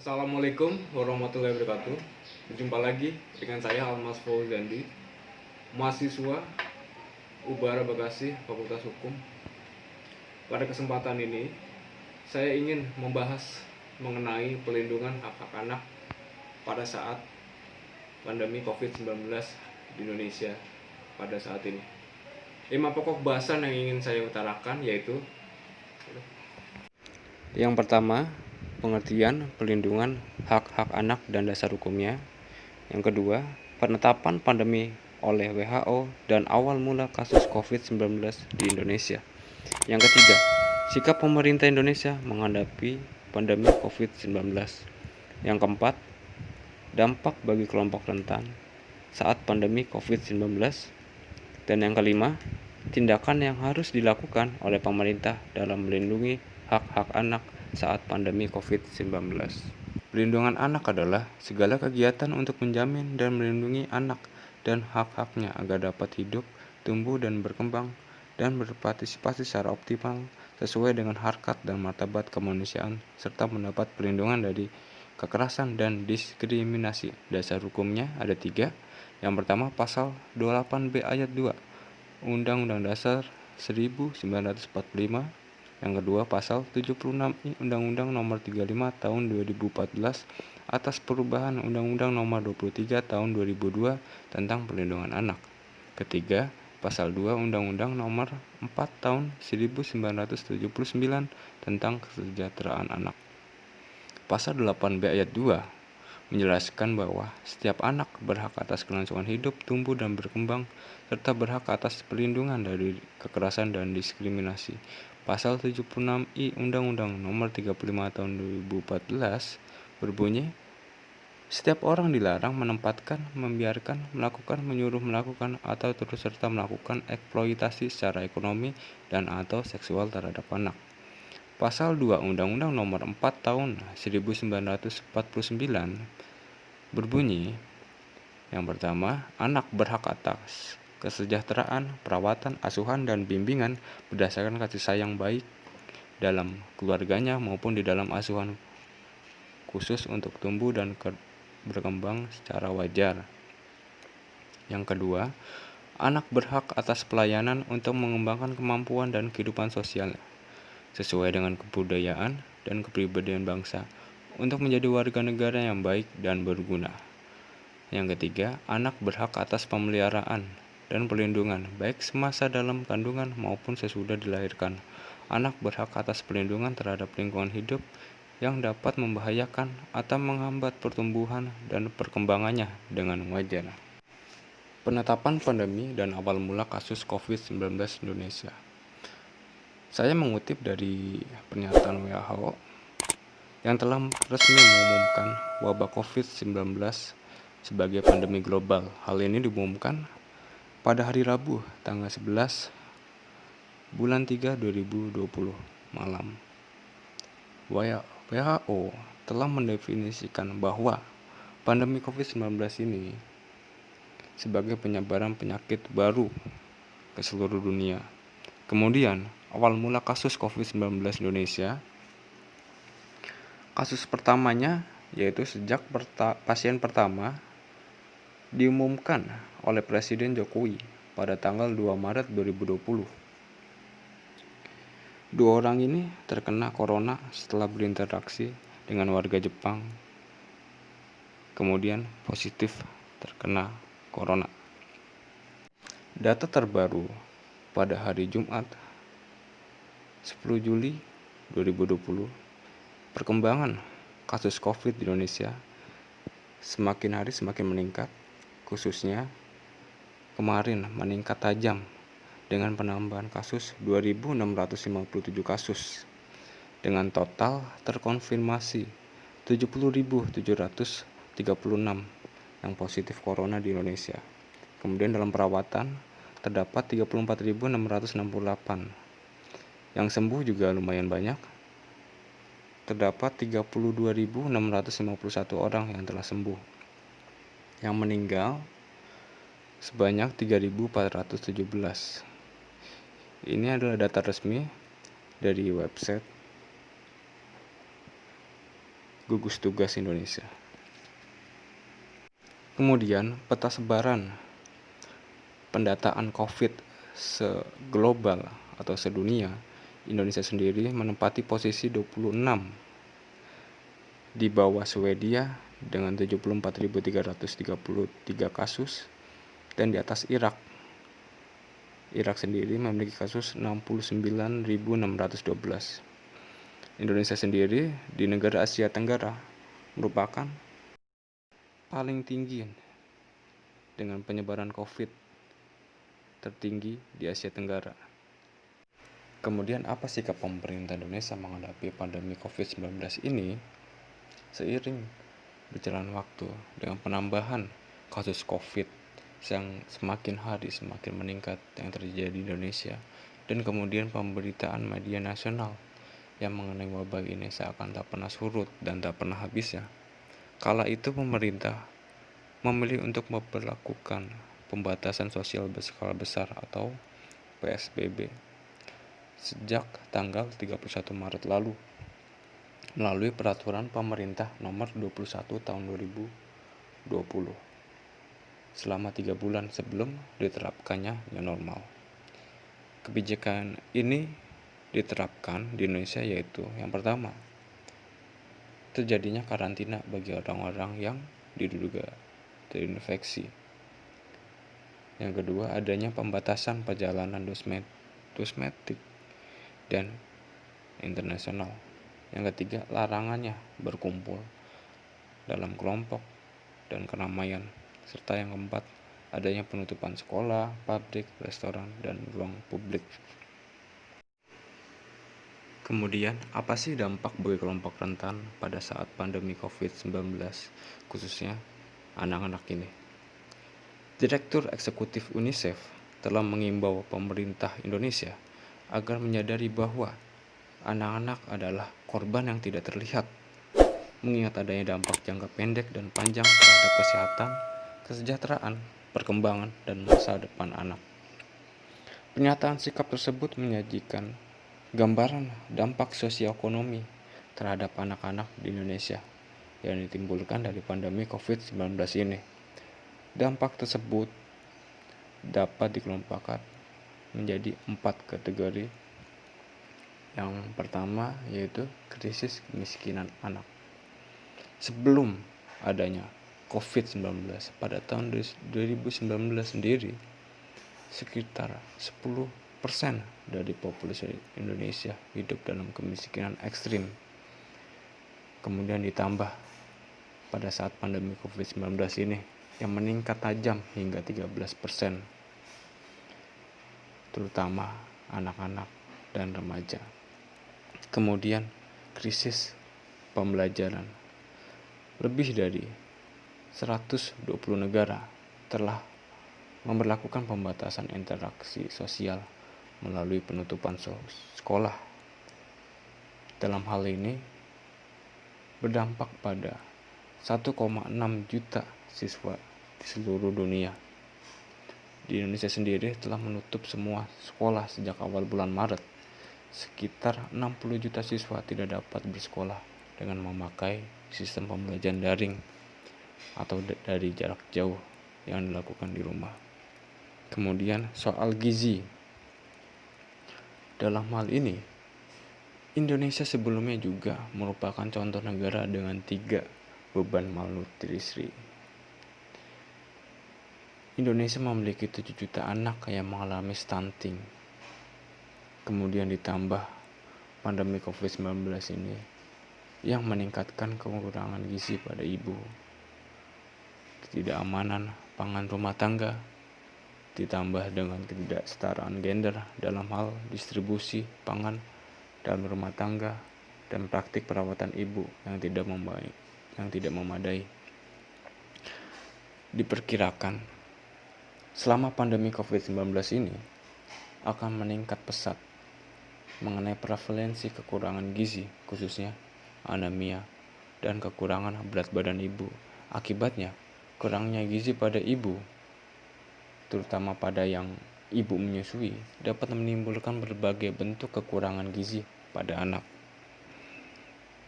Assalamualaikum warahmatullahi wabarakatuh. Berjumpa lagi dengan saya Almas Fauzandi, mahasiswa Ubara Bekasi Fakultas Hukum. Pada kesempatan ini, saya ingin membahas mengenai pelindungan hak-hak anak pada saat pandemi COVID-19 di Indonesia pada saat ini. 5 pokok bahasan yang ingin saya utarakan yaitu: yang pertama, pengertian pelindungan hak-hak anak dan dasar hukumnya. Yang kedua, penetapan pandemi oleh WHO dan awal mula kasus COVID-19 di Indonesia. Yang ketiga, sikap pemerintah Indonesia menghadapi pandemi COVID-19. Yang keempat, dampak bagi kelompok rentan saat pandemi COVID-19. Dan yang kelima, tindakan yang harus dilakukan oleh pemerintah dalam melindungi hak-hak anak saat pandemi COVID-19. Perlindungan anak adalah segala kegiatan untuk menjamin dan melindungi anak dan hak-haknya agar dapat hidup, tumbuh dan berkembang dan berpartisipasi secara optimal sesuai dengan harkat dan martabat kemanusiaan serta mendapat perlindungan dari kekerasan dan diskriminasi. Dasar hukumnya ada 3. Yang pertama, pasal 28B ayat 2 Undang-Undang Dasar 1945. Yang kedua, pasal 76I Undang-Undang Nomor 35 Tahun 2014 atas perubahan Undang-Undang Nomor 23 Tahun 2002 tentang Perlindungan Anak. Ketiga, pasal 2 Undang-Undang Nomor 4 Tahun 1979 tentang Kesejahteraan Anak. Pasal 8B ayat 2 menjelaskan bahwa setiap anak berhak atas kelangsungan hidup, tumbuh dan berkembang, serta berhak atas perlindungan dari kekerasan dan diskriminasi. Pasal 76I Undang-Undang Nomor 35 Tahun 2014 berbunyi, setiap orang dilarang menempatkan, membiarkan, melakukan, menyuruh melakukan, atau turut serta melakukan eksploitasi secara ekonomi dan atau seksual terhadap anak. Pasal 2 Undang-Undang Nomor 4 Tahun 1949 berbunyi, yang pertama, anak berhak atas kesejahteraan, perawatan, asuhan, dan bimbingan berdasarkan kasih sayang baik dalam keluarganya maupun di dalam asuhan khusus untuk tumbuh dan berkembang secara wajar. Yang kedua, anak berhak atas pelayanan untuk mengembangkan kemampuan dan kehidupan sosial sesuai dengan kebudayaan dan kepribadian bangsa untuk menjadi warga negara yang baik dan berguna. Yang ketiga, anak berhak atas pemeliharaan dan perlindungan baik semasa dalam kandungan maupun sesudah dilahirkan. Anak berhak atas perlindungan terhadap lingkungan hidup yang dapat membahayakan atau menghambat pertumbuhan dan perkembangannya dengan wajar. Penetapan pandemi dan awal mula kasus COVID-19 Indonesia. Saya mengutip dari pernyataan WHO yang telah resmi mengumumkan wabah COVID-19 sebagai pandemi global. Hal ini diumumkan pada hari Rabu, tanggal 11 bulan 3 2020 malam. WHO telah mendefinisikan bahwa pandemi COVID-19 ini sebagai penyebaran penyakit baru ke seluruh dunia. Kemudian, awal mula kasus COVID-19 Indonesia, kasus pertamanya yaitu sejak pasien pertama diumumkan oleh Presiden Jokowi pada tanggal 2 Maret 2020. Dua orang ini terkena corona setelah berinteraksi dengan warga Jepang, kemudian positif terkena corona. Data terbaru pada hari Jumat 10 Juli 2020, perkembangan kasus COVID di Indonesia semakin hari semakin meningkat, khususnya kemarin meningkat tajam dengan penambahan kasus 2.657 kasus dengan total terkonfirmasi 70.736 yang positif corona di Indonesia. Kemudian dalam perawatan terdapat 34.668. Yang sembuh juga lumayan banyak. Terdapat 32.651 orang yang telah sembuh. Yang meninggal sebanyak 3.417. Ini adalah data resmi dari website gugus tugas Indonesia. Kemudian peta sebaran pendataan COVID seglobal atau sedunia, Indonesia sendiri menempati posisi 26 di bawah Swedia dengan 74.333 kasus dan di atas Irak. Irak sendiri memiliki kasus 69.612. Indonesia sendiri di negara Asia Tenggara merupakan paling tinggi dengan penyebaran COVID tertinggi di Asia Tenggara. Kemudian apa sikap pemerintah Indonesia menghadapi pandemi COVID-19 ini? Seiring berjalan waktu dengan penambahan kasus COVID yang semakin hari semakin meningkat yang terjadi di Indonesia, dan kemudian pemberitaan media nasional yang mengenai wabah ini seakan tak pernah surut dan tak pernah habisnya. Kala itu pemerintah memilih untuk memperlakukan pembatasan sosial berskala besar atau PSBB sejak tanggal 31 Maret lalu melalui peraturan pemerintah nomor 21 tahun 2020 selama 3 bulan sebelum diterapkannya new normal. Kebijakan ini diterapkan di Indonesia yaitu yang pertama, terjadinya karantina bagi orang-orang yang diduga terinfeksi. Yang kedua, adanya pembatasan perjalanan domestik dan internasional. Yang ketiga, larangannya berkumpul dalam kelompok dan keramaian. Serta yang keempat, adanya penutupan sekolah, pabrik, restoran, dan ruang publik. Kemudian, apa sih dampak bagi kelompok rentan pada saat pandemi COVID-19, khususnya anak-anak ini? Direktur Eksekutif UNICEF telah mengimbau pemerintah Indonesia agar menyadari bahwa anak-anak adalah korban yang tidak terlihat, mengingat adanya dampak jangka pendek dan panjang terhadap kesehatan, kesejahteraan, perkembangan, dan masa depan anak. Pernyataan sikap tersebut menyajikan gambaran dampak sosioekonomi terhadap anak-anak di Indonesia yang ditimbulkan dari pandemi COVID-19 ini. Dampak tersebut dapat dikelompokkan menjadi 4 kategori. Yang pertama yaitu krisis kemiskinan anak. Sebelum adanya COVID-19 pada tahun 2019 sendiri, sekitar 10% dari populasi Indonesia hidup dalam kemiskinan ekstrim. Kemudian ditambah pada saat pandemi COVID-19 ini yang meningkat tajam hingga 13%, terutama anak-anak dan remaja. Kemudian krisis pembelajaran. Lebih dari 120 negara telah memberlakukan pembatasan interaksi sosial melalui penutupan sekolah. Dalam hal ini berdampak pada 1,6 juta siswa di seluruh dunia. Di Indonesia sendiri telah menutup semua sekolah sejak awal bulan Maret. Sekitar 60 juta siswa tidak dapat bersekolah dengan memakai sistem pembelajaran daring atau dari jarak jauh yang dilakukan di rumah. Kemudian soal gizi. Dalam hal ini, Indonesia sebelumnya juga merupakan contoh negara dengan 3 beban malnutrisi. Indonesia memiliki 7 juta anak yang mengalami stunting. Kemudian ditambah pandemi COVID-19 ini yang meningkatkan kekurangan gizi pada ibu, ketidakamanan pangan rumah tangga, ditambah dengan ketidaksetaraan gender dalam hal distribusi pangan dalam rumah tangga dan praktik perawatan ibu yang tidak memadai. Diperkirakan selama pandemi COVID-19 ini akan meningkat pesat mengenai prevalensi kekurangan gizi, khususnya anemia dan kekurangan berat badan ibu. Akibatnya, kurangnya gizi pada ibu, terutama pada yang ibu menyusui, dapat menimbulkan berbagai bentuk kekurangan gizi pada anak.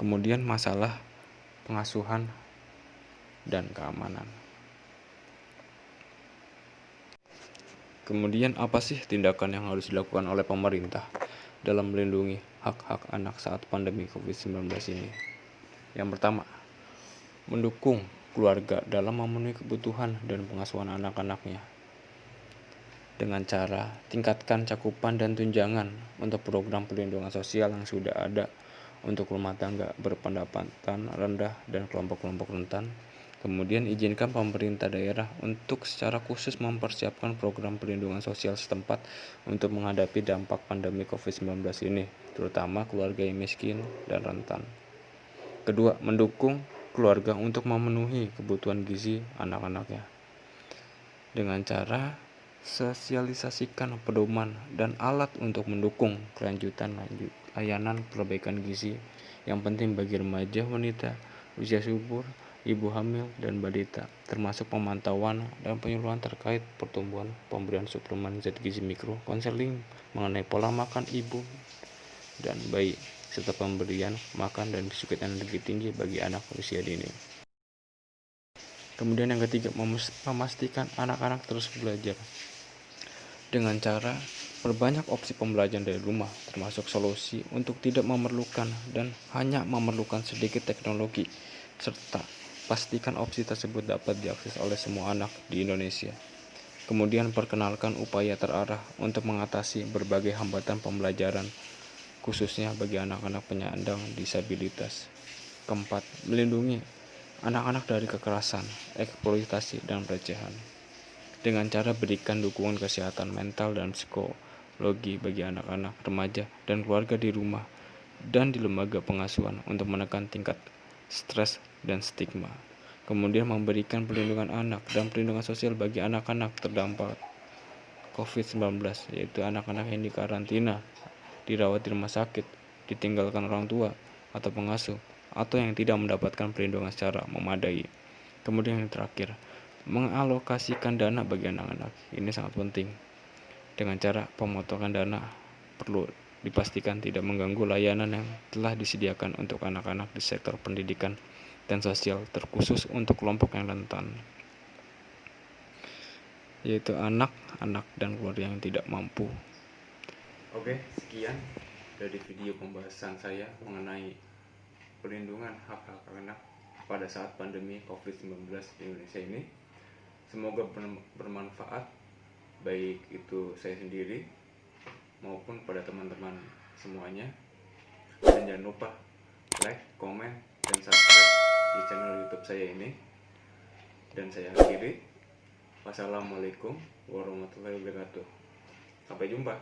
Kemudian masalah pengasuhan, dan keamanan. Kemudian apa sih tindakan yang harus dilakukan oleh pemerintah dalam melindungi hak-hak anak saat pandemi COVID-19 ini? Yang pertama, mendukung keluarga dalam memenuhi kebutuhan dan pengasuhan anak-anaknya dengan cara tingkatkan cakupan dan tunjangan untuk program perlindungan sosial yang sudah ada untuk rumah tangga berpendapatan rendah dan kelompok-kelompok rentan. Kemudian izinkan pemerintah daerah untuk secara khusus mempersiapkan program perlindungan sosial setempat untuk menghadapi dampak pandemi COVID-19 ini, terutama keluarga yang miskin dan rentan. Kedua, mendukung keluarga untuk memenuhi kebutuhan gizi anak-anaknya dengan cara sosialisasikan pedoman dan alat untuk mendukung kelanjutan layanan perbaikan gizi yang penting bagi remaja, wanita, usia subur, ibu hamil, dan balita, termasuk pemantauan dan penyuluhan terkait pertumbuhan, pemberian suplemen zat gizi mikro, konseling mengenai pola makan ibu dan bayi, serta pemberian makan dan biskuit energi tinggi bagi anak usia dini. Kemudian yang ketiga, memastikan anak-anak terus belajar dengan cara berbanyak opsi pembelajaran dari rumah, termasuk solusi untuk tidak memerlukan dan hanya memerlukan sedikit teknologi, serta pastikan opsi tersebut dapat diakses oleh semua anak di Indonesia. Kemudian perkenalkan upaya terarah untuk mengatasi berbagai hambatan pembelajaran, khususnya bagi anak-anak penyandang disabilitas. Keempat, melindungi anak-anak dari kekerasan, eksploitasi, dan pelecehan dengan cara berikan dukungan kesehatan mental dan psikologi bagi anak-anak, remaja, dan keluarga di rumah dan di lembaga pengasuhan untuk menekan tingkat stres dan stigma. Kemudian memberikan perlindungan anak dan perlindungan sosial bagi anak-anak terdampak COVID-19, yaitu anak-anak yang dikarantina, dirawat di rumah sakit, ditinggalkan orang tua atau pengasuh, atau yang tidak mendapatkan perlindungan secara memadai. Kemudian yang terakhir, mengalokasikan dana bagi anak-anak. Ini sangat penting. Dengan cara pemotongan dana perlu dipastikan tidak mengganggu layanan yang telah disediakan untuk anak-anak di sektor pendidikan dan sosial, terkhusus untuk kelompok yang rentan, yaitu anak-anak dan keluarga yang tidak mampu. Oke, sekian dari video pembahasan saya mengenai perlindungan hak-hak anak pada saat pandemi COVID-19 di Indonesia ini. Semoga bermanfaat, baik itu saya sendiri maupun pada teman-teman semuanya. Dan jangan lupa like, komen, dan subscribe di channel YouTube saya ini. Dan saya akhiri. Wassalamualaikum warahmatullahi wabarakatuh. Sampai jumpa.